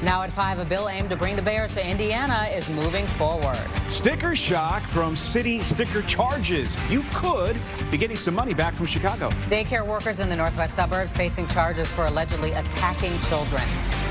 Now at 5, a bill aimed to bring the Bears to Indiana is moving forward. Sticker shock from city sticker charges. You could be getting some money back from Chicago. Daycare workers in the northwest suburbs facing charges for allegedly attacking children.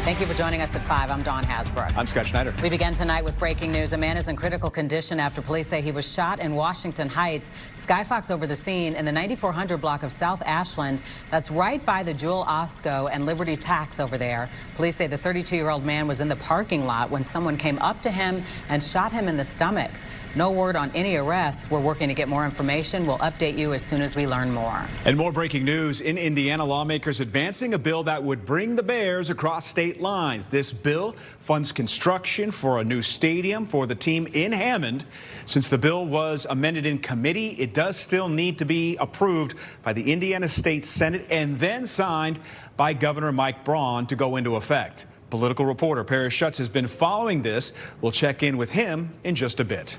Thank you for joining us at 5. I'm Dawn Hasbrook. I'm Scott Schneider. We begin tonight with breaking news. A man is in critical condition after police say he was shot in Washington Heights. Skyfox over the scene in the 9400 block of South Ashland. That's right by the Jewel Osco and Liberty Tax over there. Police say the 32-year-old man was in the parking lot when someone came up to him and shot him in the stomach. No word on any arrests. We're working to get more information. We'll update you as soon as we learn more. And more breaking news. In Indiana, lawmakers advancing a bill that would bring the Bears across state lines. This bill funds construction for a new stadium for the team in Hammond. Since the bill was amended in committee, it does still need to be approved by the Indiana State Senate and then signed by Governor Mike Braun to go into effect. Political reporter Paris Schutz has been following this. We'll check in with him in just a bit.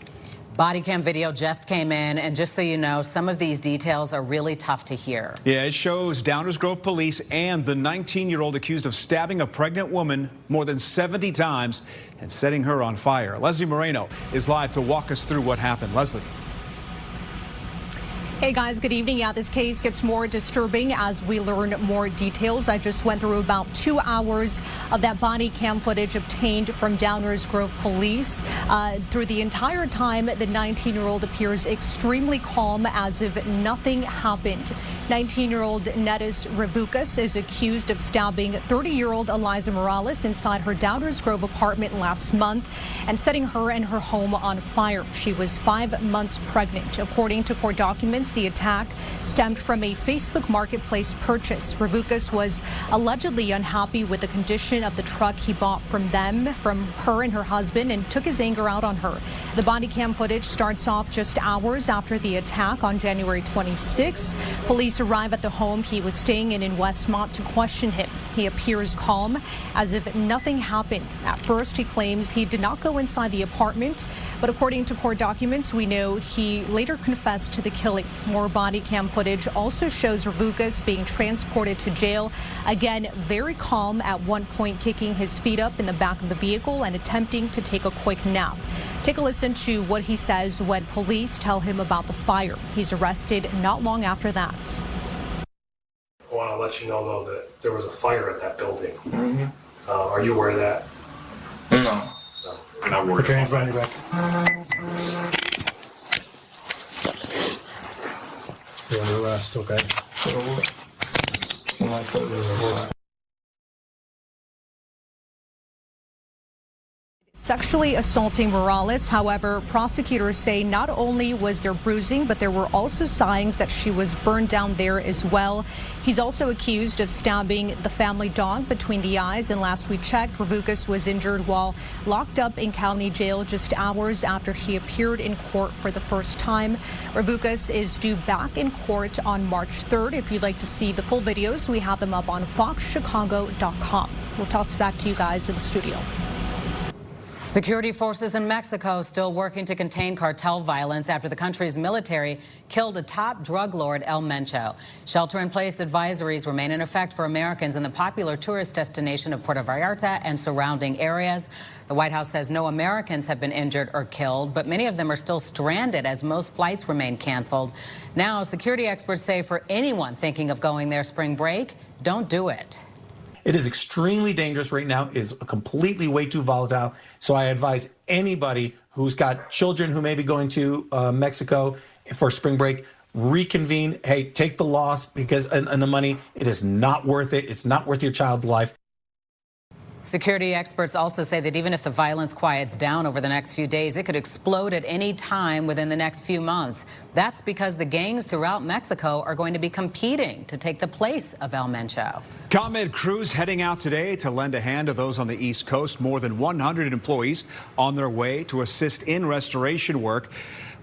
Body cam video just came in, and just so you know, some of these details are really tough to hear. Yeah, it shows Downers Grove police and the 19-year-old accused of stabbing a pregnant woman more than 70 times and setting her on fire. Leslie Moreno is live to walk us through what happened. Leslie. Hey guys, good evening. Yeah, this case gets more disturbing as we learn more details. I just went through about 2 hours of that body cam footage obtained from Downers Grove police. Through the entire time, the 19-year-old appears extremely calm, as if nothing happened. 19-year-old Nettis Revukas is accused of stabbing 30-year-old Eliza Morales inside her Downers Grove apartment last month and setting her and her home on fire. She was 5 months pregnant. According to court documents, the attack stemmed from a Facebook Marketplace purchase. Revukas was allegedly unhappy with the condition of the truck he bought from her and her husband, and took his anger out on her. The body cam footage starts off just hours after the attack on January 26. Police arrive at the home he was staying in Westmont to question him. He appears calm, as if nothing happened. At first, he claims he did not go inside the apartment, but according to court documents, we know he later confessed to the killing. More body cam footage also shows Revukas being transported to jail. Again, very calm, at one point kicking his feet up in the back of the vehicle and attempting to take a quick nap. Take a listen to what he says when police tell him about the fire. He's arrested not long after that. I want to let you know, though, that there was a fire at that building. Are you aware of that? No. No, not worried. Put your hands behind your back. You're under arrest, okay? Sexually assaulting Morales. However, prosecutors say not only was there bruising, but there were also signs that she was burned down there as well. He's also accused of stabbing the family dog between the eyes, and last we checked, Revukas was injured while locked up in county jail just hours after he appeared in court for the first time. Revukas is due back in court on March 3rd. If you'd like to see the full videos, we have them up on foxchicago.com. We'll toss it back to you guys in the studio. Security forces in Mexico still working to contain cartel violence after the country's military killed a top drug lord, El Mencho. Shelter-in-place advisories remain in effect for Americans in the popular tourist destination of Puerto Vallarta and surrounding areas. The White House says no Americans have been injured or killed, but many of them are still stranded as most flights remain canceled. Now, security experts say for anyone thinking of going there spring break, don't do it. It is extremely dangerous right now. It is completely way too volatile. So I advise anybody who's got children who may be going to Mexico for spring break, reconvene. Hey, take the loss because and the money. It is not worth it. It's not worth your child's life. Security experts also say that even if the violence quiets down over the next few days, it could explode at any time within the next few months. That's because the gangs throughout Mexico are going to be competing to take the place of El Mencho. ComEd crews heading out today to lend a hand to those on the East Coast. More than 100 employees on their way to assist in restoration work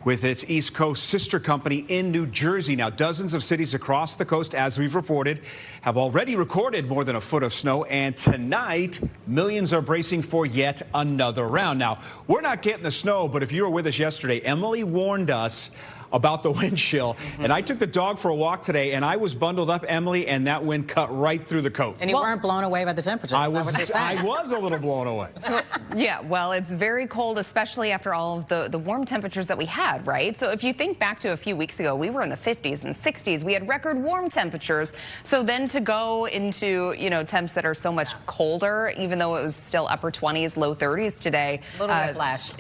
with its East Coast sister company in New Jersey. Now, dozens of cities across the coast, as we've reported, have already recorded more than a foot of snow. And tonight, millions are bracing for yet another round. Now, we're not getting the snow, but if you were with us yesterday, Emily warned us about the wind chill. And I took the dog for a walk today, and I was bundled up, Emily, and that wind cut right through the coat. And you weren't blown away by the temperature. I was a little blown away. Yeah, well, it's very cold, especially after all of the warm temperatures that we had, right? So if you think back to a few weeks ago, we were in the 50s and 60s. We had record warm temperatures. So then to go into, temps that are so much colder, even though it was still upper 20s, low 30s today. A little whiplash.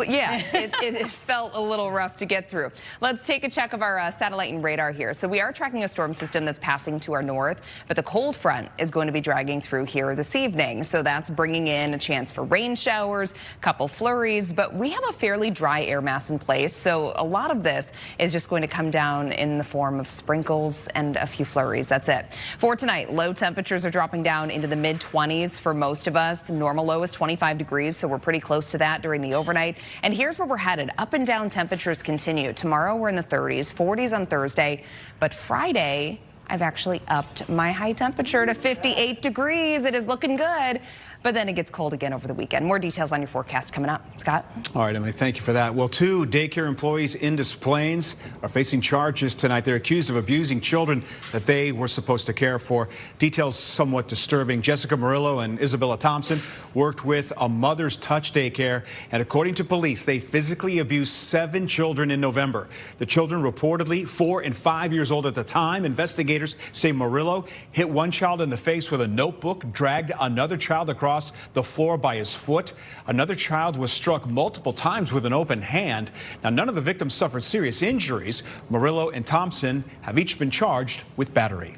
Yeah, it felt a little rough to get through. Let's take a check of our satellite and radar here. So we are tracking a storm system that's passing to our north, but the cold front is going to be dragging through here this evening. So that's bringing in a chance for rain showers, a couple flurries, but we have a fairly dry air mass in place. So a lot of this is just going to come down in the form of sprinkles and a few flurries. That's it. For tonight, low temperatures are dropping down into the mid-20s for most of us. Normal low is 25 degrees, so we're pretty close to that during the overnight. And here's where we're headed. Up and down temperatures continue. Tomorrow we're in the 30s, 40s on Thursday, but Friday I've actually upped my high temperature to 58 degrees. It is looking good. But then it gets cold again over the weekend. More details on your forecast coming up. Scott? All right, Emily, thank you for that. Well, 2 daycare employees in Des Plaines are facing charges tonight. They're accused of abusing children that they were supposed to care for. Details somewhat disturbing. Jessica Murillo and Isabella Thompson worked with a Mother's Touch daycare, and according to police, they physically abused 7 children in November. The children reportedly 4 and 5 years old at the time. Investigators say Murillo hit one child in the face with a notebook, dragged another child across the floor by his foot. Another child was struck multiple times with an open hand. Now, none of the victims suffered serious injuries. Murillo and Thompson have each been charged with battery.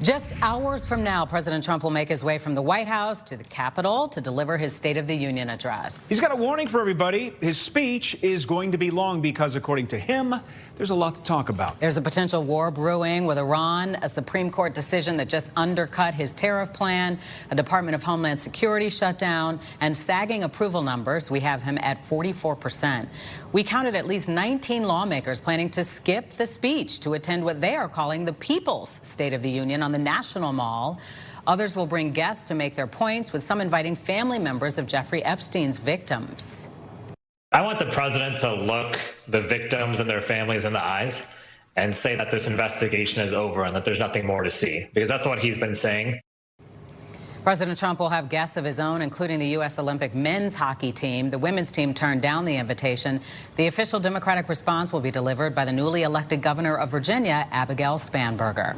Just hours from now, President Trump will make his way from the White House to the Capitol to deliver his State of the Union address. He's got a warning for everybody. His speech is going to be long because, according to him, there's a lot to talk about. There's a potential war brewing with Iran, a Supreme Court decision that just undercut his tariff plan, a Department of Homeland Security shutdown, and sagging approval numbers. We have him at 44%. We counted at least 19 lawmakers planning to skip the speech to attend what they are calling the People's State of the Union on the National Mall. Others will bring guests to make their points, with some inviting family members of Jeffrey Epstein's victims. I want the president to look the victims and their families in the eyes and say that this investigation is over and that there's nothing more to see, because that's what he's been saying. President Trump will have guests of his own, including the U.S. Olympic men's hockey team. The women's team turned down the invitation. The official Democratic response will be delivered by the newly elected governor of Virginia, Abigail Spanberger.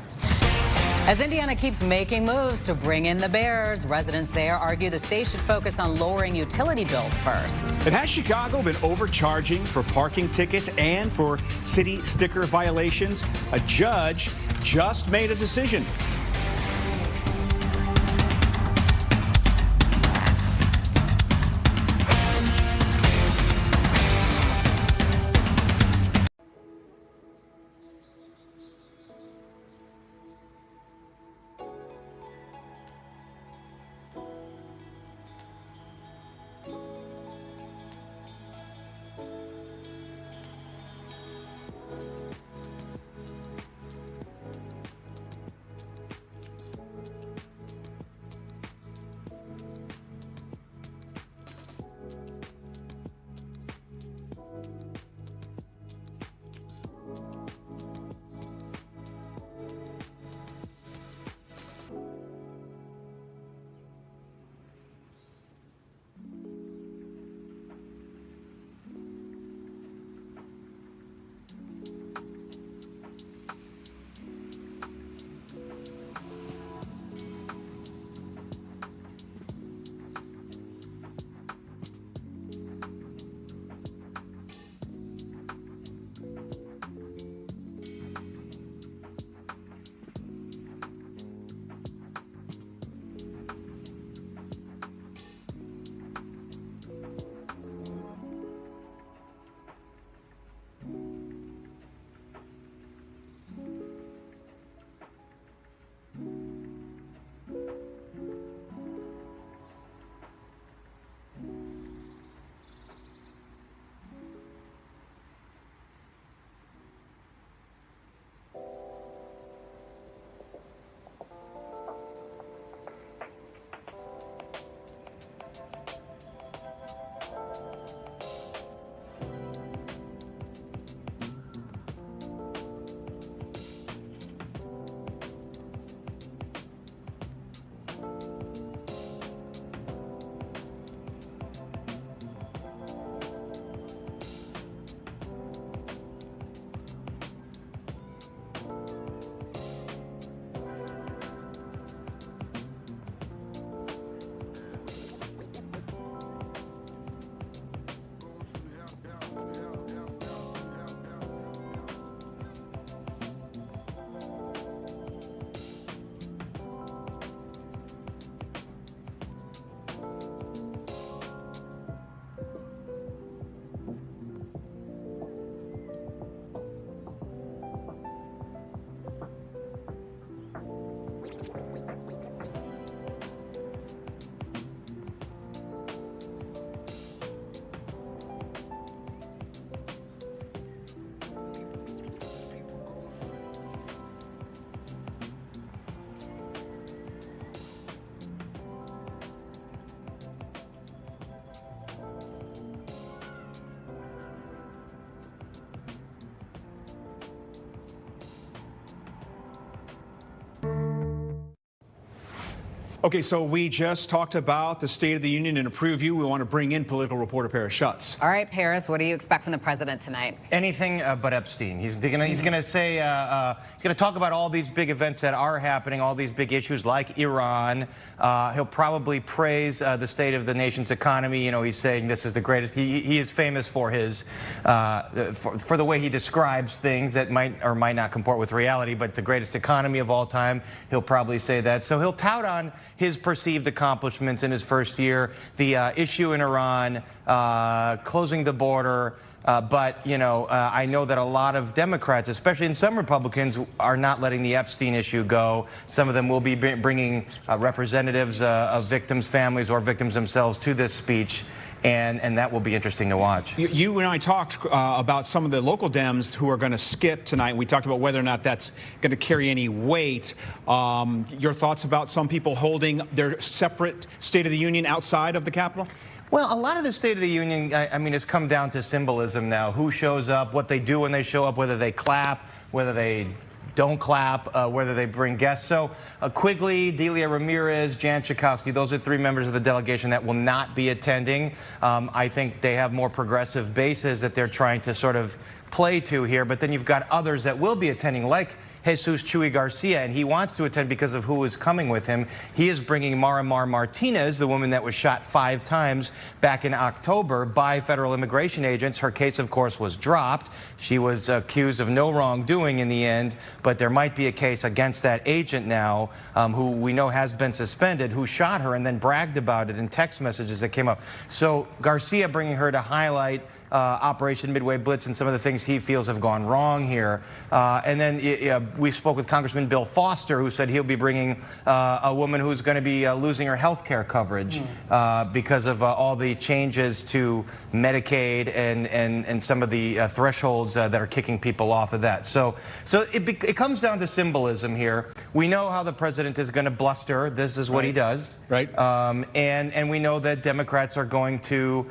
As Indiana keeps making moves to bring in the Bears, residents there argue the state should focus on lowering utility bills first. But has Chicago been overcharging for parking tickets and for city sticker violations? A judge just made a decision. Okay, so we just talked about the State of the Union in a preview. We want to bring in political reporter Paris Schutz. All right, Paris, what do you expect from the president tonight? Anything but Epstein. He's going to say he's going to talk about all these big events that are happening, all these big issues like Iran. He'll probably praise the state of the nation's economy. You know, he's saying this is the greatest. He is famous for his for the way he describes things that might or might not comport with reality, but the greatest economy of all time. He'll probably say that. So he'll tout on his perceived accomplishments in his first year, the issue in Iran, closing the border. But, you know, I know that a lot of Democrats, especially in some Republicans, are not letting the Epstein issue go. Some of them will be bringing representatives of victims' families or victims themselves to this speech. And that will be interesting to watch. You and I talked about some of the local Dems who are going to skip tonight. We talked about whether or not that's going to carry any weight. Your thoughts about some people holding their separate State of the Union outside of the Capitol? Well, a lot of the State of the Union, I mean, it's come down to symbolism now. Who shows up, what they do when they show up, whether they clap, whether they don't clap, whether they bring guests. So Quigley, Delia Ramirez, Jan Schakowsky, those are three members of the delegation that will not be attending. I think they have more progressive bases that they're trying to sort of play to here. But then you've got others that will be attending, like Jesus Chuy Garcia, and he wants to attend because of who is coming with him. He is bringing Mara Martinez, the woman that was shot 5 times back in October by federal immigration agents. Her case, of course, was dropped. She was accused of no wrongdoing in the end, but there might be a case against that agent now, who we know has been suspended, who shot her and then bragged about it in text messages that came up. So Garcia bringing her to highlight Operation Midway Blitz and some of the things he feels have gone wrong here. And then we spoke with Congressman Bill Foster, who said he'll be bringing a woman who's going to be losing her health care coverage because of all the changes to Medicaid and some of the thresholds that are kicking people off of that. So it comes down to symbolism here. We know how the president is going to bluster. This is what he does. Right. And we know that Democrats are going to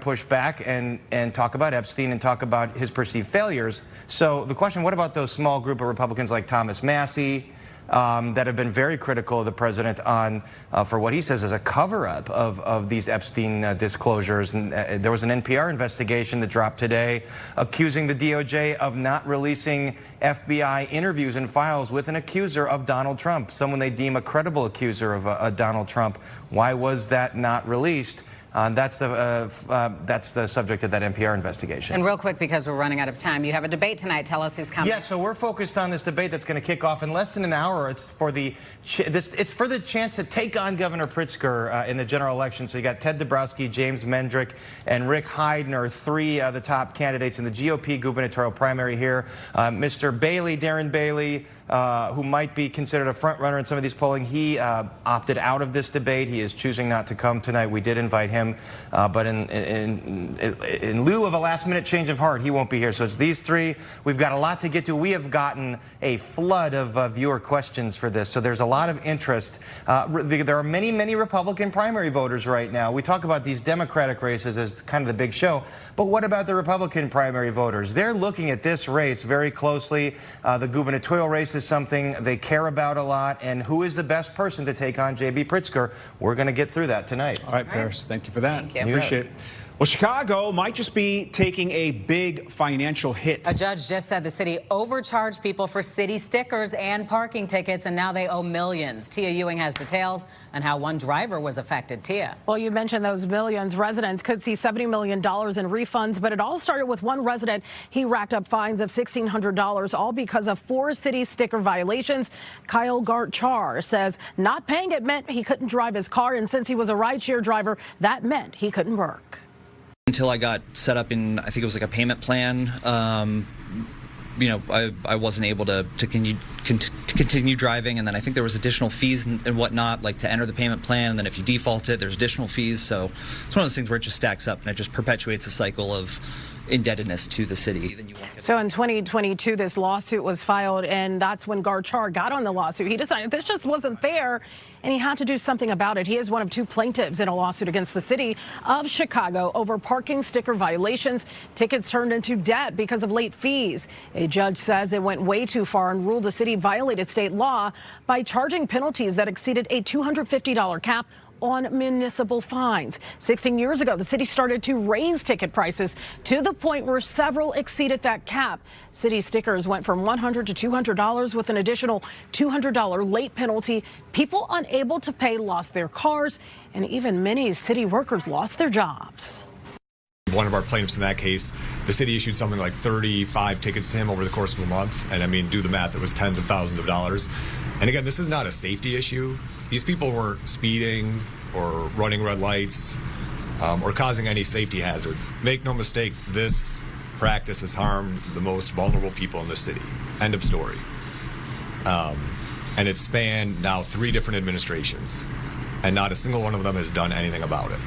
push back and talk about Epstein and talk about his perceived failures. So the question, what about those small group of Republicans like Thomas Massey that have been very critical of the president on for what he says is a cover-up of these Epstein disclosures? And there was an NPR investigation that dropped today accusing the DOJ of not releasing FBI interviews and files with an accuser of Donald Trump, someone they deem a credible accuser of Donald Trump. Why was that not released? That's the subject of that NPR investigation. And real quick, because we're running out of time, you have a debate tonight. Tell us who's coming. Yeah, so we're focused on this debate that's going to kick off in less than an hour. It's for the chance to take on Governor Pritzker in the general election. So you got Ted Dabrowski, James Mendrick, and Rick Heidner, 3 of the top candidates in the GOP gubernatorial primary here. Mr. Bailey, Darren Bailey, who might be considered a front runner in some of these polling, he opted out of this debate. He is choosing not to come tonight. We did invite him, but in lieu of a last-minute change of heart, he won't be here. So it's these 3. We've got a lot to get to. We have gotten a flood of viewer questions for this, so there's a lot of interest. There are many, many Republican primary voters right now. We talk about these Democratic races as kind of the big show, but what about the Republican primary voters? They're looking at this race very closely. The gubernatorial race is something they care about a lot, and who is the best person to take on J.B. Pritzker? We're going to get through that tonight. All right, Paris, thank you for that. Thank you. Appreciate it. Well, Chicago might just be taking a big financial hit. A judge just said the city overcharged people for city stickers and parking tickets, and now they owe millions. Tia Ewing has details on how one driver was affected. Tia. Well, you mentioned those millions. Residents could see $70 million in refunds, but it all started with one resident. He racked up fines of $1,600, all because of 4 city sticker violations. Kyle Garchar says not paying it meant he couldn't drive his car, and since he was a rideshare driver, that meant he couldn't work. Until I got set up in, I think it was like a payment plan, you know, I wasn't able to continue driving, and then I think there was additional fees and whatnot, like to enter the payment plan, and then if you defaulted, there's additional fees. So it's one of those things where it just stacks up and it just perpetuates a cycle of indebtedness to the city. So in 2022, this lawsuit was filed, and that's when Garchar got on the lawsuit. He decided this just wasn't fair, and he had to do something about it. He is one of 2 plaintiffs in a lawsuit against the city of Chicago over parking sticker violations. Tickets turned into debt because of late fees. A judge says it went way too far and ruled the city violated state law by charging penalties that exceeded a $250 cap on municipal fines. 16 years ago, the city started to raise ticket prices to the point where several exceeded that cap. City stickers went from $100 to $200 with an additional $200 late penalty. People unable to pay lost their cars, and even many city workers lost their jobs. One of our plaintiffs in that case, the city issued something like 35 tickets to him over the course of a month. And I mean, do the math, it was tens of thousands of dollars. And again, this is not a safety issue. These people were speeding or running red lights or causing any safety hazard. Make no mistake, this practice has harmed the most vulnerable people in the city. End of story. And it's spanned now 3 different administrations, and not a single one of them has done anything about it.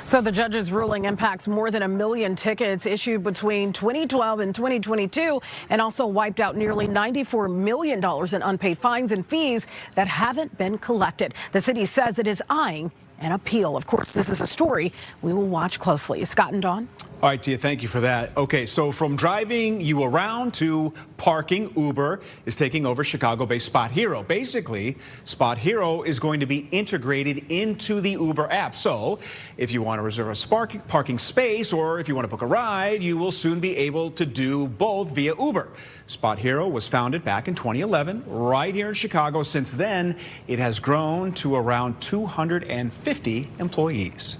So the judge's ruling impacts more than 1 million tickets issued between 2012 and 2022, and also wiped out nearly $94 million in unpaid fines and fees that haven't been collected. The city says it is eyeing an appeal. Of course, this is a story we will watch closely. Scott and Dawn. All right, Tia, thank you for that. Okay, so from driving you around to parking, Uber is taking over Chicago-based Spot Hero. Basically, Spot Hero is going to be integrated into the Uber app. So if you want to reserve a parking space or if you want to book a ride, you will soon be able to do both via Uber. Spot Hero was founded back in 2011 right here in Chicago. Since then, it has grown to around 250 employees.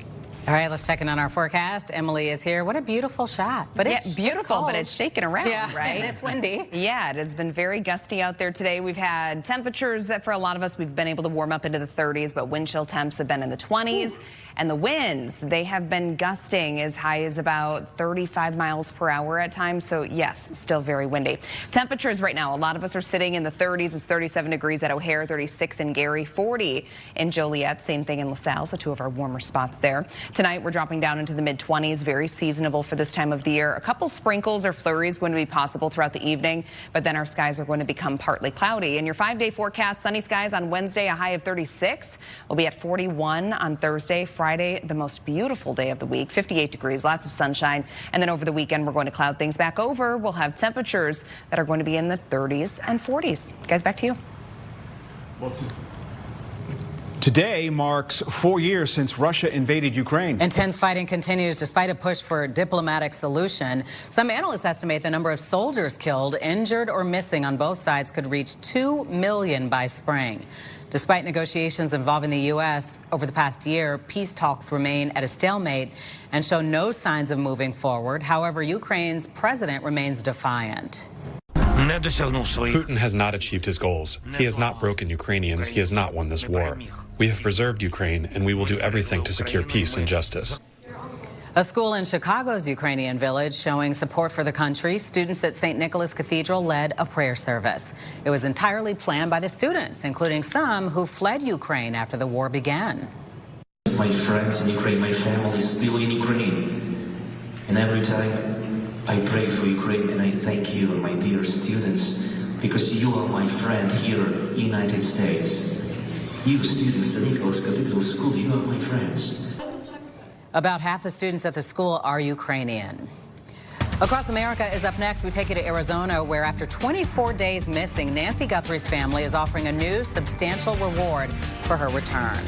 All right, let's check in on our forecast. Emily is here. What a beautiful shot. But yeah, it's beautiful, cold. but it's shaking around, right? And it's windy. Yeah, it has been very gusty out there today. We've had temperatures that for a lot of us, we've been able to warm up into the 30s, but wind chill temps have been in the 20s. Ooh. And the winds, they have been gusting as high as about 35 miles per hour at times. So yes, still very windy. Temperatures right now, a lot of us are sitting in the 30s. It's 37 degrees at O'Hare, 36 in Gary, 40 in Joliet, same thing in LaSalle, so 2 of our warmer spots there. Tonight, we're dropping down into the mid-20s, very seasonable for this time of the year. A couple sprinkles or flurries going to be possible throughout the evening, but then our skies are going to become partly cloudy. In your 5-day forecast, sunny skies on Wednesday, a high of 36. We'll be at 41 on Thursday. Friday, the most beautiful day of the week, 58 degrees, lots of sunshine. And then over the weekend, we're going to cloud things back over. We'll have temperatures that are going to be in the 30s and 40s. Guys, back to you. Well, today marks 4 years since Russia invaded Ukraine. Intense fighting continues despite a push for a diplomatic solution. Some analysts estimate the number of soldiers killed, injured, or missing on both sides could reach 2 million by spring. Despite negotiations involving the U.S. over the past year, peace talks remain at a stalemate and show no signs of moving forward. However, Ukraine's president remains defiant. Putin has not achieved his goals. He has not broken Ukrainians. He has not won this war. We have preserved Ukraine, and we will do everything to secure peace and justice. A school in Chicago's Ukrainian village showing support for the country. Students at St. Nicholas Cathedral led a prayer service. It was entirely planned by the students, including some who fled Ukraine after the war began. My friends in Ukraine, my family is still in Ukraine. And every time I pray for Ukraine and I thank you, my dear students, because you are my friend here in the United States. You students at St. Nicholas Cathedral School, you are my friends. About half the students at the school are Ukrainian. Across America is up next. We take you to Arizona, where after 24 days missing, Nancy Guthrie's family is offering a new substantial reward for her return.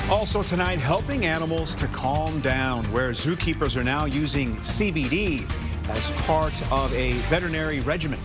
Also tonight, helping animals to calm down, where zookeepers are now using CBD as part of a veterinary regimen.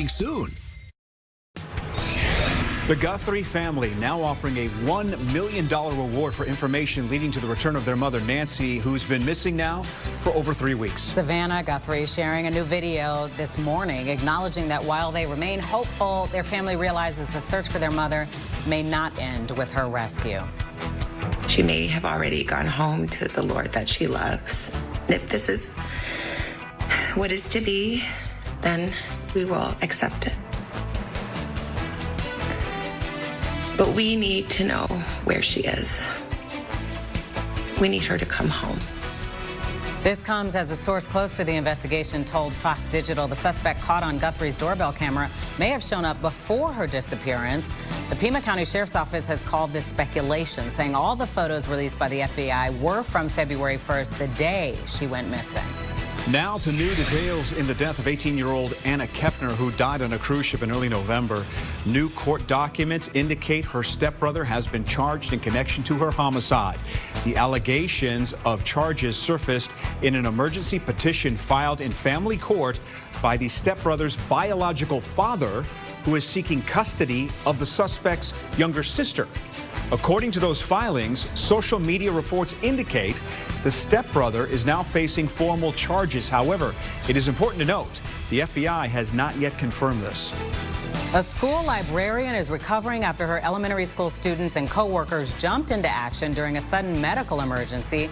starting soon. The Guthrie family now offering a $1 million reward for information leading to the return of their mother, Nancy, who's been missing now for over 3 weeks. Savannah Guthrie sharing a new video this morning acknowledging that while they remain hopeful, their family realizes the search for their mother may not end with her rescue. She may have already gone home to the Lord that she loves. And if this is what is to be, then we will accept it. But we need to know where she is. We need her to come home. This comes as a source close to the investigation told Fox Digital the suspect caught on Guthrie's doorbell camera may have shown up before her disappearance. The Pima County Sheriff's Office has called this speculation, saying all the photos released by the FBI were from February 1st, the day she went missing. Now to new details in the death of 18-year-old Anna Kepner, who died on a cruise ship in early November. New court documents indicate her stepbrother has been charged in connection to her homicide. The allegations of charges surfaced in an emergency petition filed in family court by the stepbrother's biological father, who is seeking custody of the suspect's younger sister. According to those filings, social media reports indicate the stepbrother is now facing formal charges. However, it is important to note the FBI has not yet confirmed this. A school librarian is recovering after her elementary school students and co-workers jumped into action during a sudden medical emergency.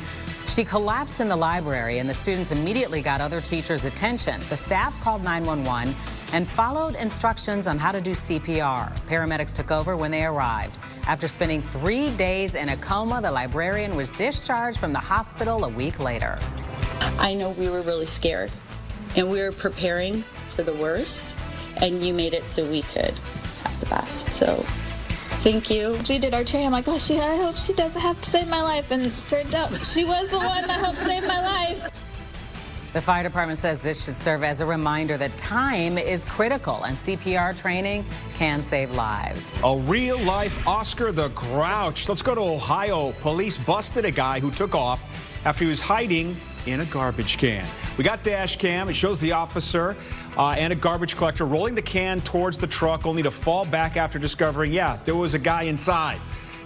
She collapsed in the library and the students immediately got other teachers' attention. The staff called 911 and followed instructions on how to do CPR. Paramedics took over when they arrived. After spending 3 days in a coma, the librarian was discharged from the hospital a week later. I know we were really scared and we were preparing for the worst, and you made it so we could have the best. So thank you. We did our training. I'm like, oh, I hope she doesn't have to save my life. And turns out she was the one that helped save my life. The fire department says this should serve as a reminder that time is critical and CPR training can save lives. A real-life Oscar the Grouch. Let's go to Ohio. Police busted a guy who took off after he was hiding in a garbage can. We got dash cam. It shows the officer and a garbage collector rolling the can towards the truck, only to fall back after discovering, yeah, there was a guy inside.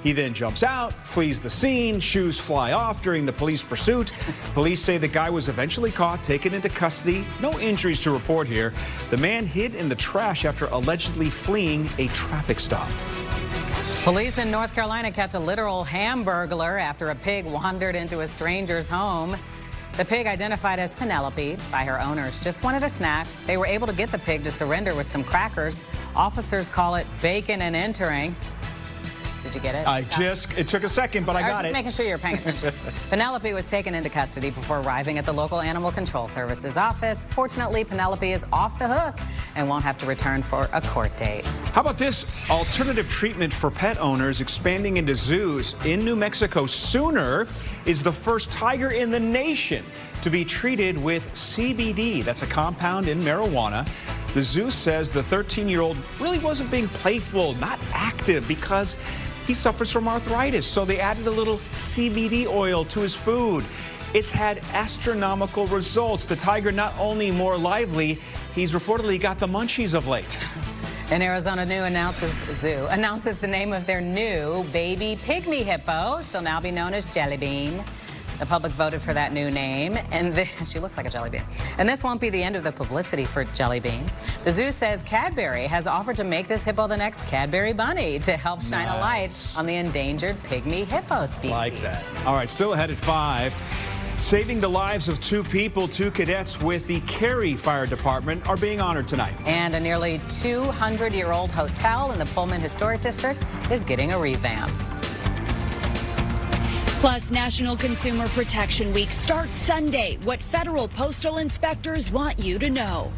He then jumps out, flees the scene, shoes fly off during the police pursuit. Police say the guy was eventually caught, taken into custody. No injuries to report here. The man hid in the trash after allegedly fleeing a traffic stop. Police in North Carolina catch a literal hamburglar after a pig wandered into a stranger's home. The pig, identified as Penelope by her owners, just wanted a snack. They were able to get the pig to surrender with some crackers. Officers call it bacon and entering. Did you get it? It took a second, but I got it. I was just making sure you were paying attention. Penelope was taken into custody before arriving at the local Animal Control Services office. Fortunately, Penelope is off the hook and won't have to return for a court date. How about this? Alternative treatment for pet owners expanding into zoos. In New Mexico, Sooner is the first tiger in the nation to be treated with CBD. That's a compound in marijuana. The zoo says the 13-year-old really wasn't being playful, not active, because he suffers from arthritis, so they added a little CBD oil to his food. It's had astronomical results. The tiger not only more lively, he's reportedly got the munchies of late. And Arizona Zoo announces the name of their new baby pygmy hippo. She'll now be known as Jelly Bean. The public voted for that new name, and she looks like a jelly bean. And this won't be the end of the publicity for Jelly Bean. The zoo says Cadbury has offered to make this hippo the next Cadbury Bunny to help shine a light on the endangered pygmy hippo species. Like that. All right, still ahead at 5. Saving the lives of 2 people, 2 cadets with the Cary Fire Department are being honored tonight. And a nearly 200-year-old hotel in the Pullman Historic District is getting a revamp. Plus, National Consumer Protection Week starts Sunday. What federal postal inspectors want you to know.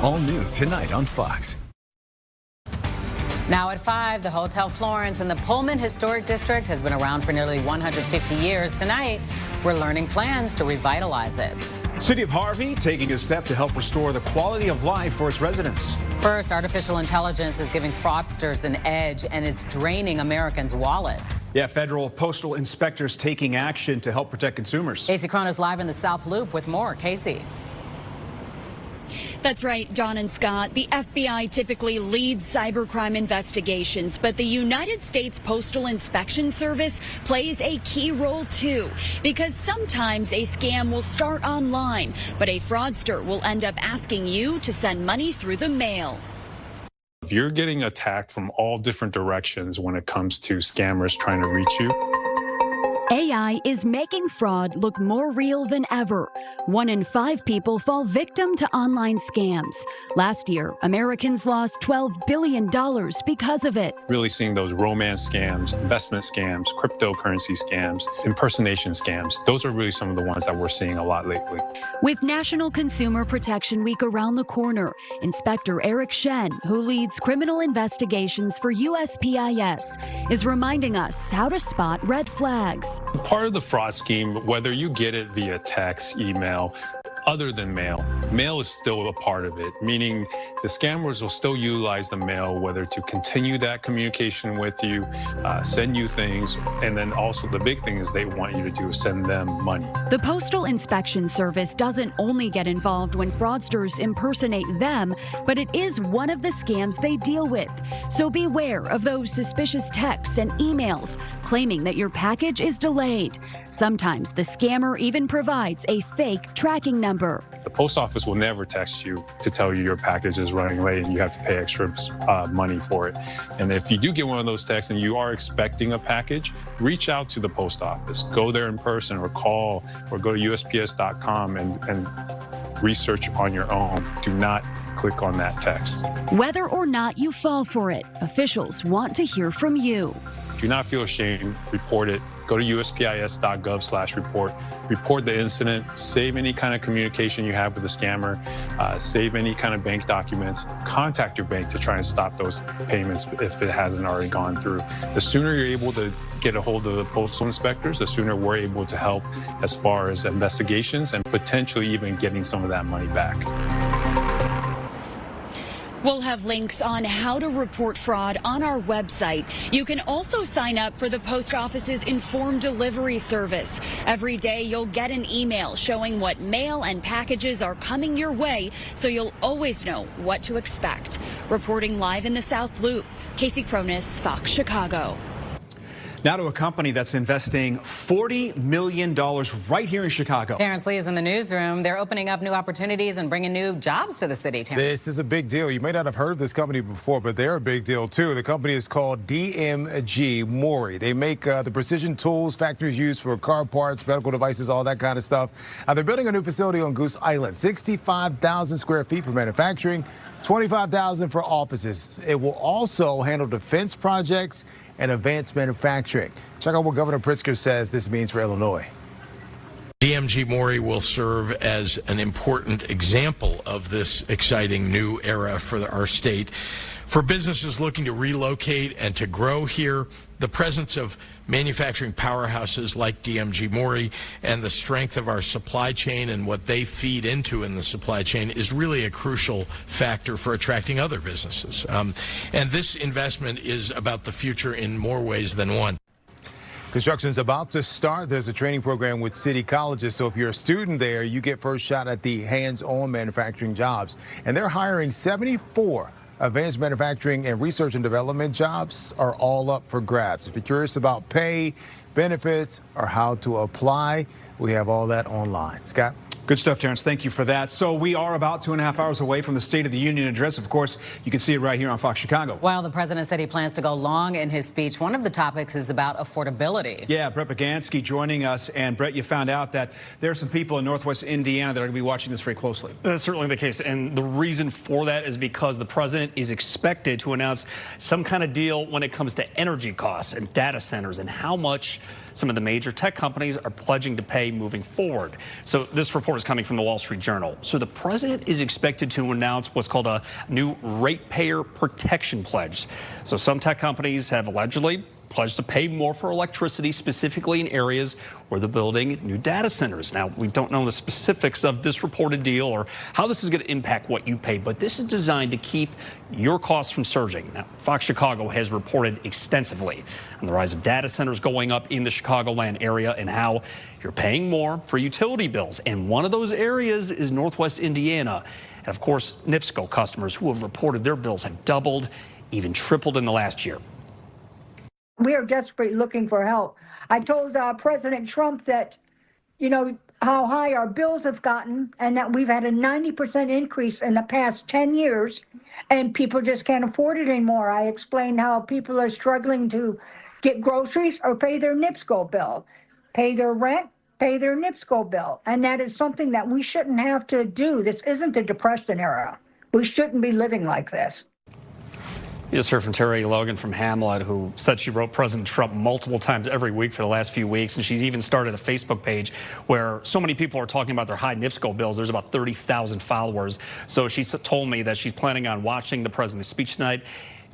All new tonight on Fox. Now at 5, the Hotel Florence in the Pullman Historic District has been around for nearly 150 years. Tonight, we're learning plans to revitalize it. City of Harvey taking a step to help restore the quality of life for its residents. First, artificial intelligence is giving fraudsters an edge, and it's draining Americans' wallets. Yeah, federal postal inspectors taking action to help protect consumers. Casey Cronin live in the South Loop with more. Casey. That's right, John and Scott. The FBI typically leads cybercrime investigations, but the United States Postal Inspection Service plays a key role too, because sometimes a scam will start online, but a fraudster will end up asking you to send money through the mail. If you're getting attacked from all different directions when it comes to scammers trying to reach you, AI is making fraud look more real than ever. 1 in 5 people fall victim to online scams. Last year, Americans lost $12 billion because of it. really seeing those romance scams, investment scams, cryptocurrency scams, impersonation scams. Those are really some of the ones that we're seeing a lot lately. With National Consumer Protection Week around the corner, Inspector Eric Shen, who leads criminal investigations for USPIS, is reminding us how to spot red flags. Part of the fraud scheme, whether you get it via text, email, other than mail is still a part of it, meaning the scammers will still utilize the mail, whether to continue that communication with you, send you things, and then also the big thing is they want you to do is send them money. The Postal Inspection Service doesn't only get involved when fraudsters impersonate them, but it is one of the scams they deal with. So beware of those suspicious texts and emails claiming that your package is delayed. Sometimes the scammer even provides a fake tracking number. The post office will never text you to tell you your package is running late and you have to pay extra money for it. And if you do get one of those texts and you are expecting a package, reach out to the post office. Go there in person or call or go to USPS.com and research on your own. Do not click on that text. Whether or not you fall for it, officials want to hear from you. Do not feel ashamed. Report it. Go to USPIS.gov/report. Report the incident. Save any kind of communication you have with the scammer. Save any kind of bank documents. Contact your bank to try and stop those payments if it hasn't already gone through. The sooner you're able to get a hold of the postal inspectors, the sooner we're able to help as far as investigations and potentially even getting some of that money back. We'll have links on how to report fraud on our website. You can also sign up for the post office's Informed Delivery service. Every day you'll get an email showing what mail and packages are coming your way, so you'll always know what to expect. Reporting live in the South Loop, Casey Cronin, Fox Chicago. Now to a company that's investing $40 million right here in Chicago. Terrence Lee is in the newsroom. They're opening up new opportunities and bringing new jobs to the city. Terrence. This is a big deal. You may not have heard of this company before, but they're a big deal too. The company is called DMG Mori. They make the precision tools factories use for car parts, medical devices, all that kind of stuff. They're building a new facility on Goose Island, 65,000 square feet for manufacturing, 25,000 for offices. It will also handle defense projects and advanced manufacturing. Check out what Governor Pritzker says this means for Illinois. DMG Mori will serve as an important example of this exciting new era for our state. For businesses looking to relocate and to grow here, the presence of manufacturing powerhouses like DMG Mori and the strength of our supply chain and what they feed into in the supply chain is really a crucial factor for attracting other businesses. And this investment is about the future in more ways than one. Construction's about to start. There's a training program with city colleges, so if you're a student there, you get first shot at the hands-on manufacturing jobs. And they're hiring 74 advanced manufacturing and research and development jobs are all up for grabs. If you're curious about pay, benefits, or how to apply, we have all that online. Scott? Good stuff, Terrence. Thank you for that. So we are about 2.5 hours away from the State of the Union address. Of course, you can see it right here on Fox Chicago. Well, the president said he plans to go long in his speech. One of the topics is about affordability. Yeah, Brett Bagansky joining us. And Brett, you found out that there are some people in Northwest Indiana that are going to be watching this very closely. That's certainly the case. And the reason for that is because the president is expected to announce some kind of deal when it comes to energy costs and data centers and how much some of the major tech companies are pledging to pay moving forward. So this report is coming from the Wall Street Journal. So the president is expected to announce what's called a new ratepayer protection pledge. So some tech companies have allegedly pledged to pay more for electricity, specifically in areas where they're building new data centers. Now, we don't know the specifics of this reported deal or how this is going to impact what you pay, but this is designed to keep your costs from surging. Now, Fox Chicago has reported extensively on the rise of data centers going up in the Chicagoland area and how you're paying more for utility bills. And one of those areas is Northwest Indiana. And of course, NIPSCO customers who have reported their bills have doubled, even tripled in the last year. We are desperately looking for help. I told President Trump that, you know, how high our bills have gotten and that we've had a 90% increase in the past 10 years and people just can't afford it anymore. I explained how people are struggling to get groceries or pay their NIPSCO bill, pay their rent, pay their NIPSCO bill. And that is something that we shouldn't have to do. This isn't the Depression era. We shouldn't be living like this. You just heard from Terry Logan from Hamlet, who said she wrote President Trump multiple times every week for the last few weeks. And she's even started a Facebook page where so many people are talking about their high NIPSCO bills. There's about 30,000 followers. So she told me that she's planning on watching the president's speech tonight,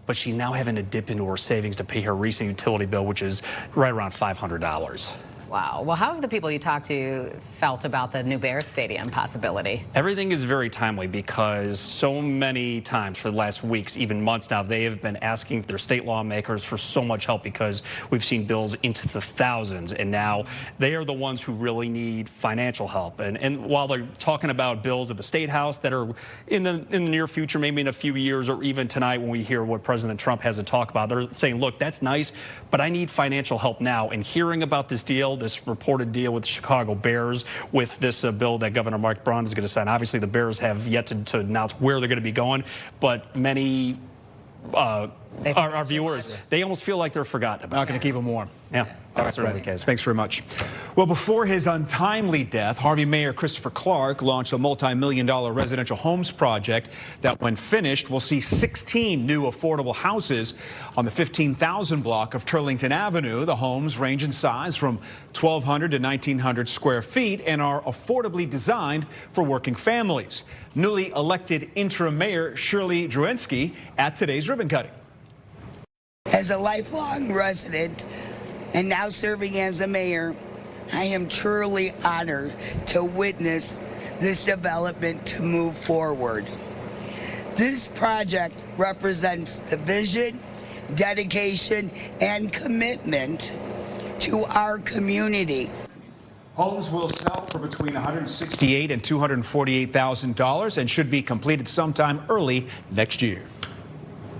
but she's now having to dip into her savings to pay her recent utility bill, which is right around $500. Wow. Well, how have the people you talked to felt about the new Bears Stadium possibility? Everything is very timely because so many times for the last weeks, even months now, they have been asking their state lawmakers for so much help because we've seen bills into the thousands. And now they are the ones who really need financial help. And while they're talking about bills at the State House that are in the near future, maybe in a few years or even tonight when we hear what President Trump has to talk about, they're saying, look, that's nice, but I need financial help now. And hearing about this deal, this reported deal with the Chicago Bears with this bill that Governor Mark Braun is going to sign. Obviously, the Bears have yet to announce where they're going to be going, but many our viewers, they almost feel like they're forgotten about. Not going to keep them warm. Yeah, that's certainly the case. Thanks very much. Well, before his untimely death, Harvey Mayor Christopher Clark launched a multi-million-dollar residential homes project that, when finished, will see 16 new affordable houses on the 15,000 block of Turlington Avenue. The homes range in size from 1,200 to 1,900 square feet and are affordably designed for working families. Newly elected interim mayor Shirley Drewensky at today's ribbon cutting. As a lifelong resident and now serving as a mayor, I am truly honored to witness this development to move forward. This project represents the vision, dedication, and commitment to our community. Homes will sell for between $168,000 and $248,000 and should be completed sometime early next year.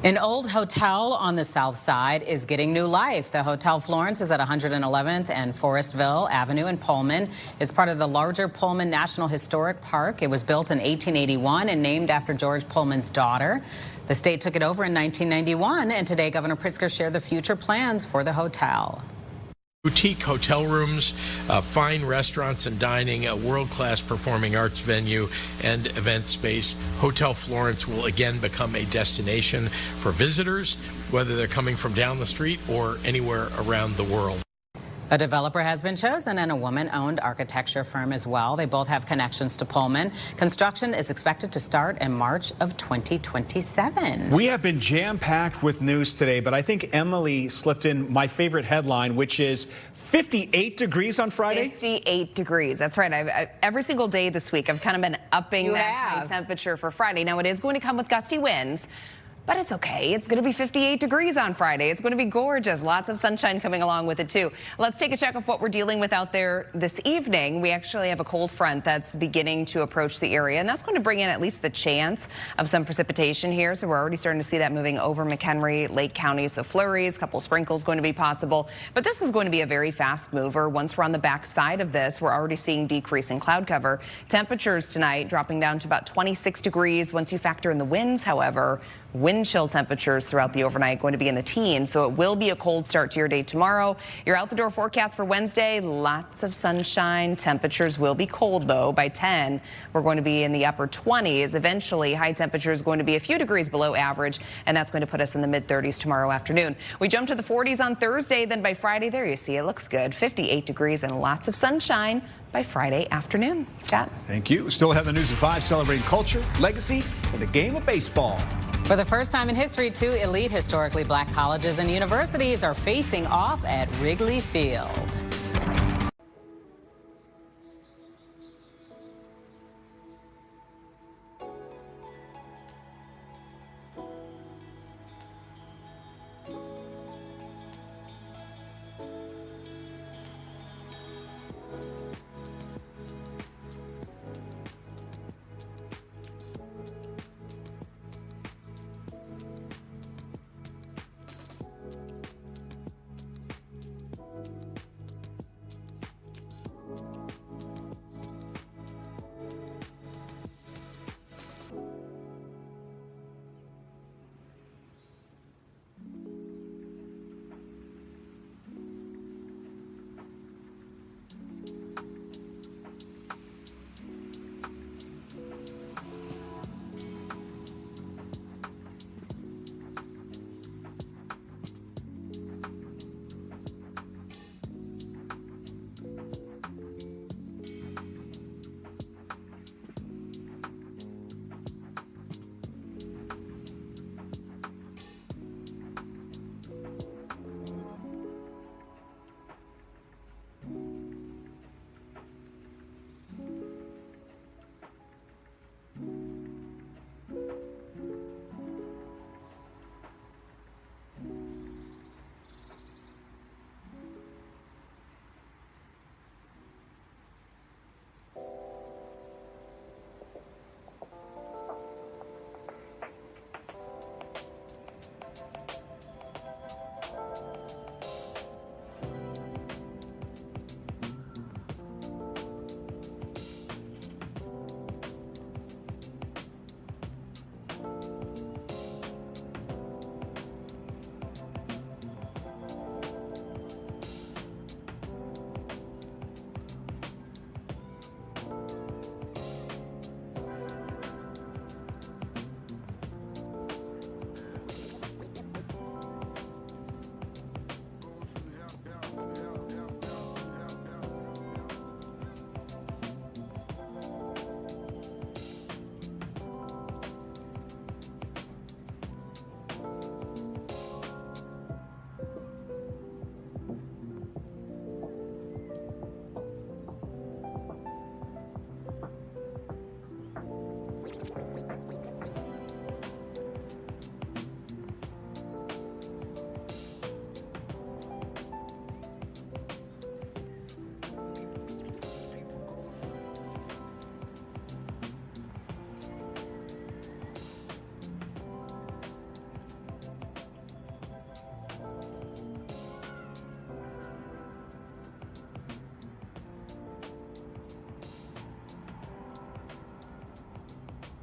An old hotel on the south side is getting new life. The Hotel Florence is at 111th and Forestville Avenue in Pullman. It's part of the larger Pullman National Historic Park. It was built in 1881 and named after George Pullman's daughter. The state took it over in 1991, and today Governor Pritzker shared the future plans for the hotel. Boutique hotel rooms, fine restaurants and dining, a world-class performing arts venue and event space. Hotel Florence will again become a destination for visitors, whether they're coming from down the street or anywhere around the world. A developer has been chosen and a woman-owned architecture firm as well. They both have connections to Pullman. Construction is expected to start in March of 2027. We have been jam-packed with news today, but I think Emily slipped in my favorite headline, which is 58 degrees on Friday? 58 degrees. That's right. Every single day this week, I've kind of been upping that high temperature for Friday. Now, it is going to come with gusty winds, but it's okay. It's going to be 58 degrees on Friday. It's going to be gorgeous. Lots of sunshine coming along with it, too. Let's take a check of what we're dealing with out there this evening. We actually have a cold front that's beginning to approach the area, and that's going to bring in at least the chance of some precipitation here. So we're already starting to see that moving over McHenry, Lake County. So flurries, a couple sprinkles going to be possible. But this is going to be a very fast mover. Once we're on the back side of this, we're already seeing decreasing cloud cover. Temperatures tonight dropping down to about 26 degrees. Once you factor in the winds, however, wind wind chill temperatures throughout the overnight going to be in the teens, so it will be a cold start to your day tomorrow. Your out the door forecast for Wednesday, lots of sunshine. Temperatures will be cold though. By 10, we're going to be in the upper 20s. Eventually, high temperatures going to be a few degrees below average, and that's going to put us in the mid 30s tomorrow afternoon. We jump to the 40s on Thursday, then by Friday, there you see it looks good. 58 degrees and lots of sunshine by Friday afternoon. Scott. Thank you. Still have the news at 5, celebrating culture, legacy, and the game of baseball. For the first time in history, 2 elite historically black colleges and universities are facing off at Wrigley Field.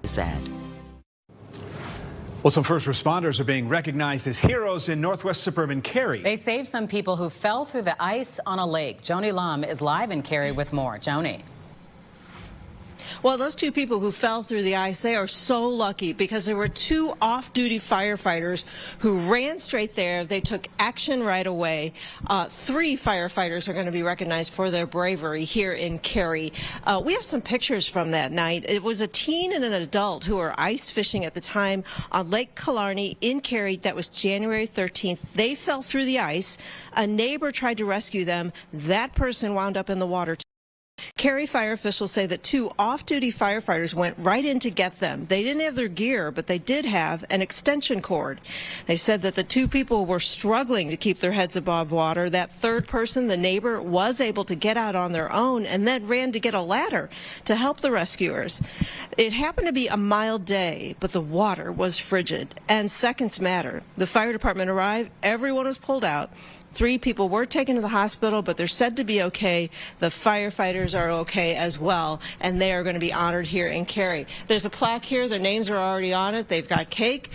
Sad. Well, some first responders are being recognized as heroes in northwest suburban Cary. They saved some people who fell through the ice on a lake. Joni Lum is live in Cary with more. Joni. Well, those 2 people who fell through the ice, they are so lucky because there were 2 off-duty firefighters who ran straight there. They took action right away. 3 firefighters are going to be recognized for their bravery here in Cary. We have some pictures from that night. It was a teen and an adult who were ice fishing at the time on Lake Killarney in Cary. That was January 13th. They fell through the ice. A neighbor tried to rescue them. That person wound up in the water. Cary fire officials say that 2 off-duty firefighters went right in to get them. They didn't have their gear, but they did have an extension cord. They said that the 2 people were struggling to keep their heads above water. That third person, the neighbor, was able to get out on their own and then ran to get a ladder to help the rescuers. It happened to be a mild day, but the water was frigid, and seconds matter. The fire department arrived, everyone was pulled out. 3 people were taken to the hospital, but they're said to be okay. The firefighters are okay as well, and they are going to be honored here in Cary. There's a plaque here. Their names are already on it. They've got cake.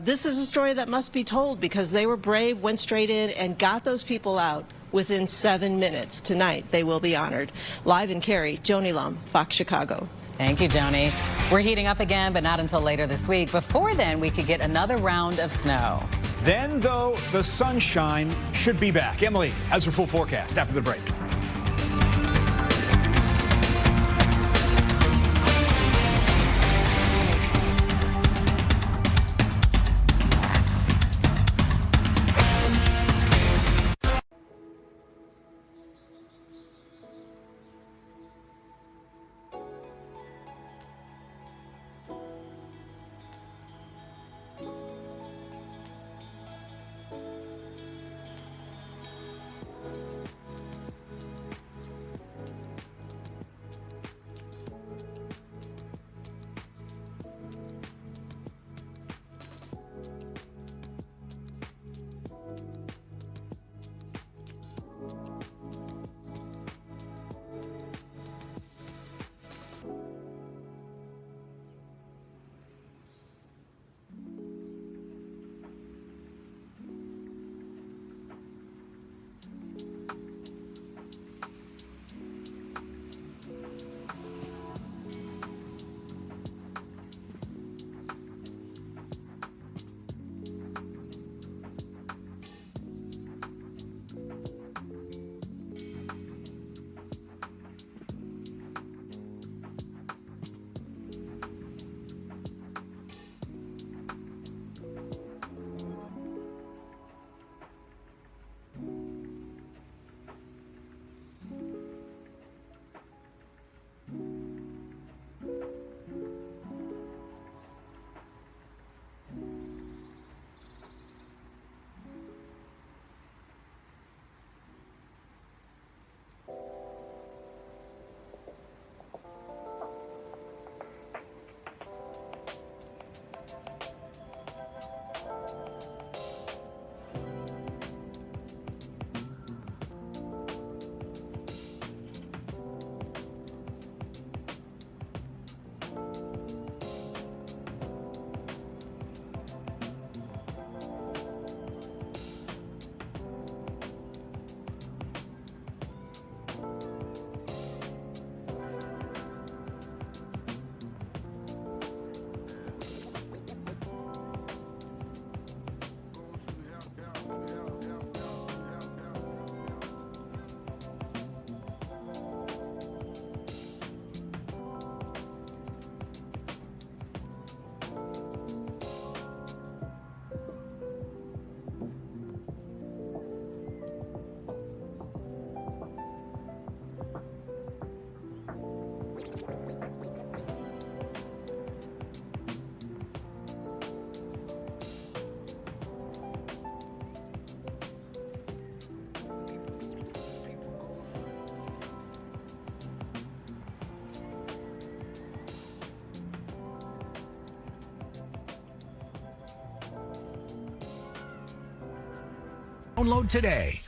This is a story that must be told because they were brave, went straight in, and got those people out within 7 minutes. Tonight, they will be honored. Live in Cary, Joni Lum, Fox Chicago. Thank you, Joni. We're heating up again, but not until later this week. Before then, we could get another round of snow. Then, though, the sunshine should be back. Emily has her full forecast after the break. Download today.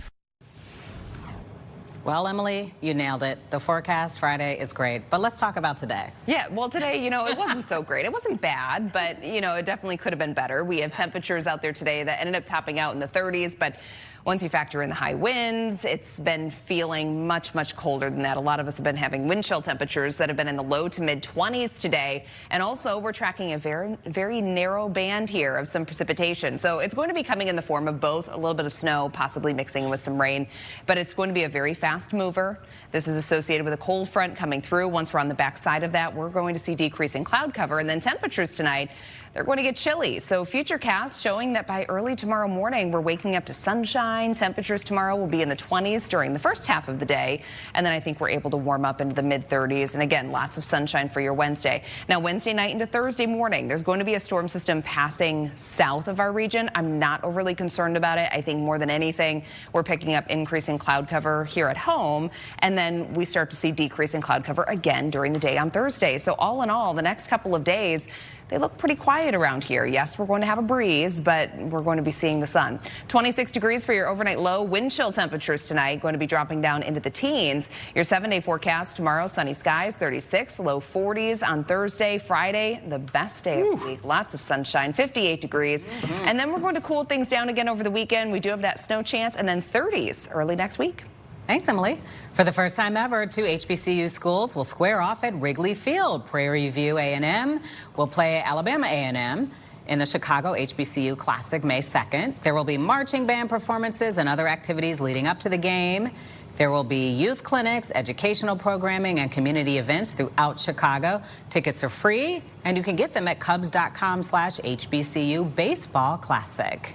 Well, Emily, you nailed it. The forecast Friday is great, but let's talk about today. Yeah, well, today, it wasn't so great. It wasn't bad, but, it definitely could have been better. We have temperatures out there today that ended up topping out in the 30s, but once you factor in the high winds, it's been feeling much, much colder than that. A lot of us have been having wind chill temperatures that have been in the low to mid 20s today. And also, we're tracking a very, very narrow band here of some precipitation. So it's going to be coming in the form of both a little bit of snow, possibly mixing with some rain, but it's going to be a very fast mover. This is associated with a cold front coming through. Once we're on the back side of that, we're going to see decreasing cloud cover. And then temperatures tonight, they're going to get chilly. So futurecast showing that by early tomorrow morning, we're waking up to sunshine. Temperatures tomorrow will be in the 20s during the first half of the day. And then I think we're able to warm up into the mid 30s. And again, lots of sunshine for your Wednesday. Now, Wednesday night into Thursday morning, there's going to be a storm system passing south of our region. I'm not overly concerned about it. I think more than anything, we're picking up increasing cloud cover here at home. And then we start to see decreasing cloud cover again during the day on Thursday. So all in all, the next couple of days, they look pretty quiet around here. Yes, we're going to have a breeze, but we're going to be seeing the sun. 26 degrees for your overnight low. Wind chill temperatures tonight going to be dropping down into the teens. Your 7-day forecast tomorrow, sunny skies, 36, low 40s on Thursday, Friday, the best day of the week. Lots of sunshine, 58 degrees. And then we're going to cool things down again over the weekend. We do have that snow chance, and then 30s early next week. Thanks, Emily. For the first time ever, 2 HBCU schools will square off at Wrigley Field. Prairie View A&M will play Alabama A&M in the Chicago HBCU Classic May 2nd. There will be marching band performances and other activities leading up to the game. There will be youth clinics, educational programming, and community events throughout Chicago. Tickets are free, and you can get them at cubs.com/HBCU Baseball Classic.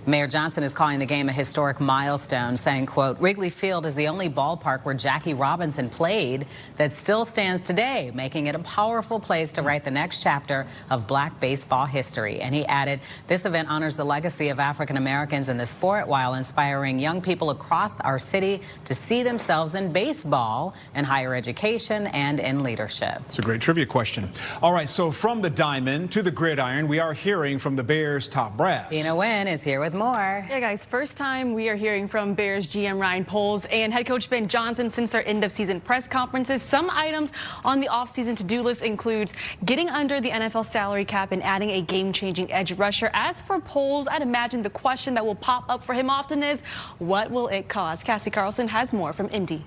Mayor Johnson is calling the game a historic milestone, saying, quote, Wrigley Field is the only ballpark where Jackie Robinson played that still stands today, making it a powerful place to write the next chapter of black baseball history. And he added, this event honors the legacy of African Americans in the sport while inspiring young people across our city to see themselves in baseball, in higher education, and in leadership. It's a great trivia question. All right, so from the diamond to the gridiron, we are hearing from the Bears' top brass. Tina Nguyen is here with more. Yeah, guys, first time we are hearing from Bears GM Ryan Poles and head coach Ben Johnson since their end of season press conferences. Some items on the offseason to-do list includes getting under the NFL salary cap and adding a game-changing edge rusher. As for Poles, I'd imagine the question that will pop up for him often is, what will it cost? Cassie Carlson has more from Indy.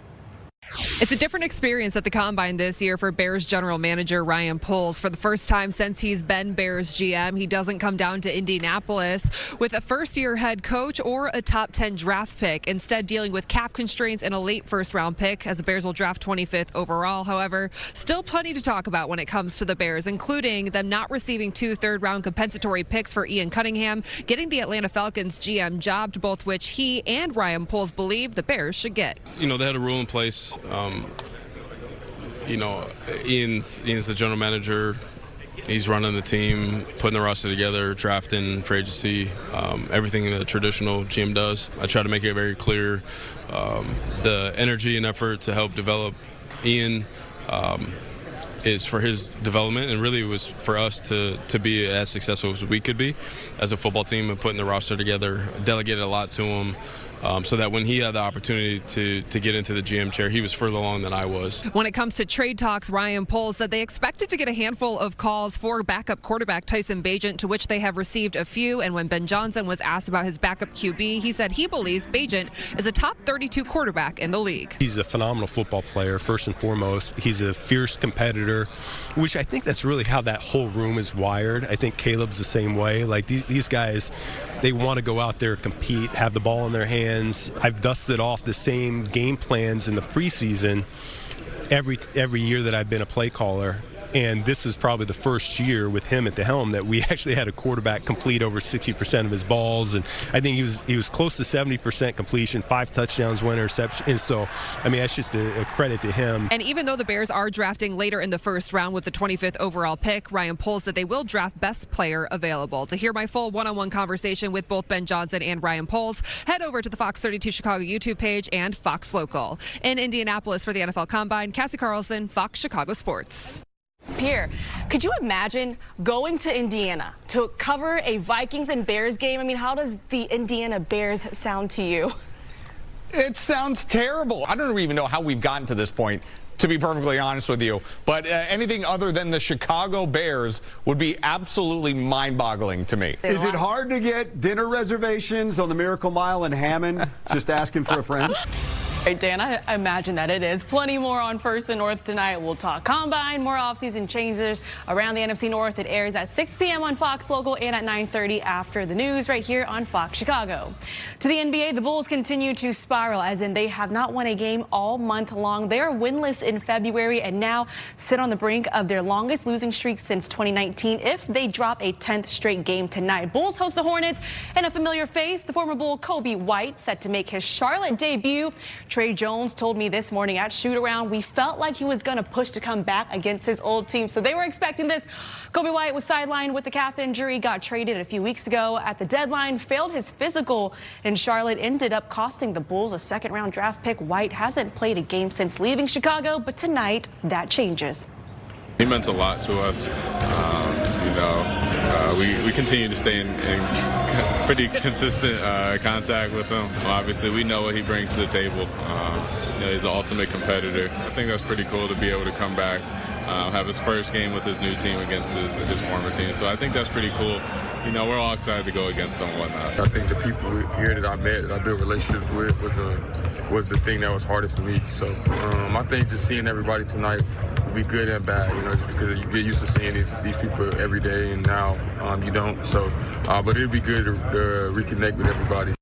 It's a different experience at the Combine this year for Bears general manager Ryan Poles. For the first time since he's been Bears GM, he doesn't come down to Indianapolis with a first-year head coach or a top 10 draft pick, instead dealing with cap constraints and a late first-round pick, as the Bears will draft 25th overall. However, still plenty to talk about when it comes to the Bears, including them not receiving 2 third-round compensatory picks for Ian Cunningham, getting the Atlanta Falcons GM job, both which he and Ryan Poles believe the Bears should get. You know, they had a rule in place. You know, Ian's the general manager. He's running the team, putting the roster together, drafting, free agency, everything the traditional GM does. I try to make it very clear the energy and effort to help develop Ian is for his development, and really it was for us to be as successful as we could be as a football team, and putting the roster together. Delegated a lot to him. So that when he had the opportunity to get into the GM chair, he was further along than I was. When it comes to trade talks, Ryan Poles said they expected to get a handful of calls for backup quarterback Tyson Bagent, to which they have received a few. And when Ben Johnson was asked about his backup QB, he said he believes Bagent is a top 32 quarterback in the league. He's a phenomenal football player, first and foremost. He's a fierce competitor, which I think that's really how that whole room is wired. I think Caleb's the same way. Like these guys, they want to go out there, compete, have the ball in their hands. I've dusted off the same game plans in the preseason every year that I've been a play caller. And this is probably the first year with him at the helm that we actually had a quarterback complete over 60% of his balls. And I think he was close to 70% completion, 5 touchdowns, 1 interception. And so, I mean, that's just a credit to him. And even though the Bears are drafting later in the first round with the 25th overall pick, Ryan Poles said they will draft best player available. To hear my full one-on-one conversation with both Ben Johnson and Ryan Poles, head over to the Fox 32 Chicago YouTube page and Fox Local. In Indianapolis for the NFL Combine, Cassie Carlson, Fox Chicago Sports. Pierre, could you imagine going to Indiana to cover a Vikings and Bears game? I mean, how does the Indiana Bears sound to you? It sounds terrible. I don't even know how we've gotten to this point, to be perfectly honest with you. But anything other than the Chicago Bears would be absolutely mind-boggling to me. Is it hard to get dinner reservations on the Miracle Mile in Hammond? Just asking for a friend? Right, Dan, I imagine that it is. Plenty more on First and North tonight. We'll talk Combine, more offseason changes around the NFC North. It airs at 6 p.m. on Fox Local and at 9:30 after the news right here on Fox Chicago. To the NBA, the Bulls continue to spiral, as in they have not won a game all month long. They are winless in February and now sit on the brink of their longest losing streak since 2019 if they drop a 10th straight game tonight. Bulls host the Hornets, and a familiar face, the former Bull Kobe White, set to make his Charlotte debut. Trey Jones told me this morning at shoot-around, we felt like he was going to push to come back against his old team. So they were expecting this. Kobe White was sidelined with the calf injury, got traded a few weeks ago at the deadline, failed his physical in Charlotte, ended up costing the Bulls a second-round draft pick. White hasn't played a game since leaving Chicago, but tonight that changes. He meant a lot to us. we continue to stay in pretty consistent contact with him. Obviously, we know what he brings to the table. He's the ultimate competitor. I think that's pretty cool to be able to come back, have his first game with his new team against his former team. So I think that's pretty cool. We're all excited to go against them and whatnot. I think the people here that I met, that I built relationships with, was the thing that was hardest for me. So I think just seeing everybody tonight will be good and bad, just because you get used to seeing these people every day, and now you don't. So, but it'd be good to reconnect with everybody.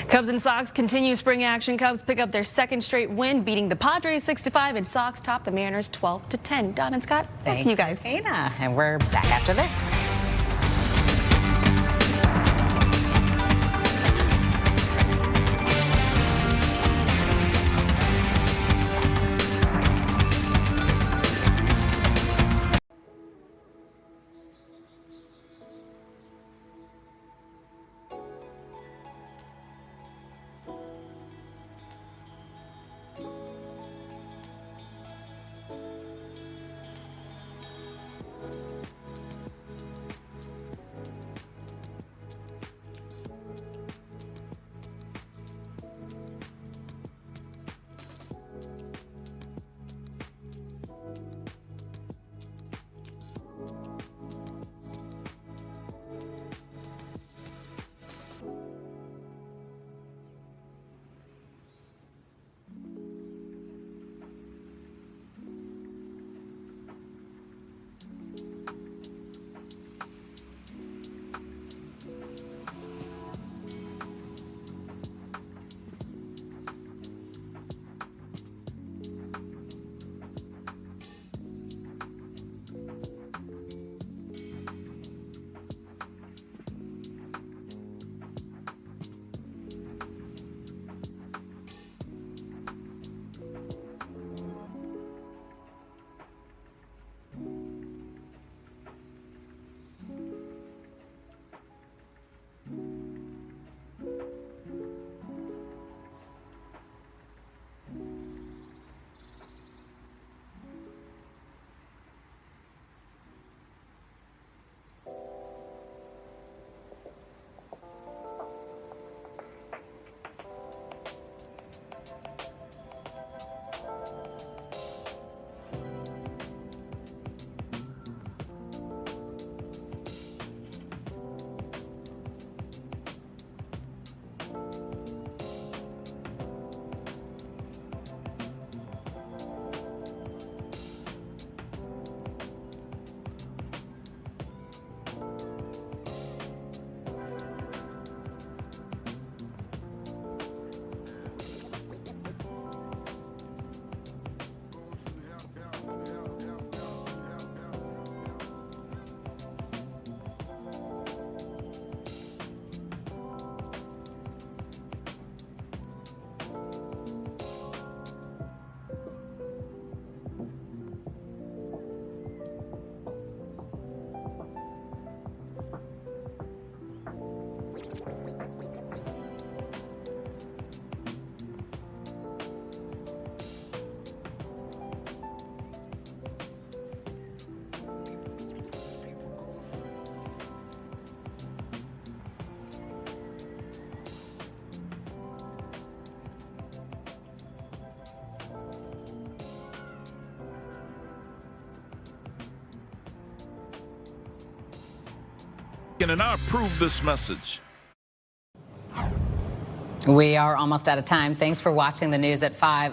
Cubs and Sox continue spring action. Cubs pick up their second straight win, beating the Padres 6-5, and Sox top the Mariners 12-10. Don and Scott, back to you guys. Dana, and we're back after this. And I approve this message. We are almost out of time. Thanks for watching the news at 5. Up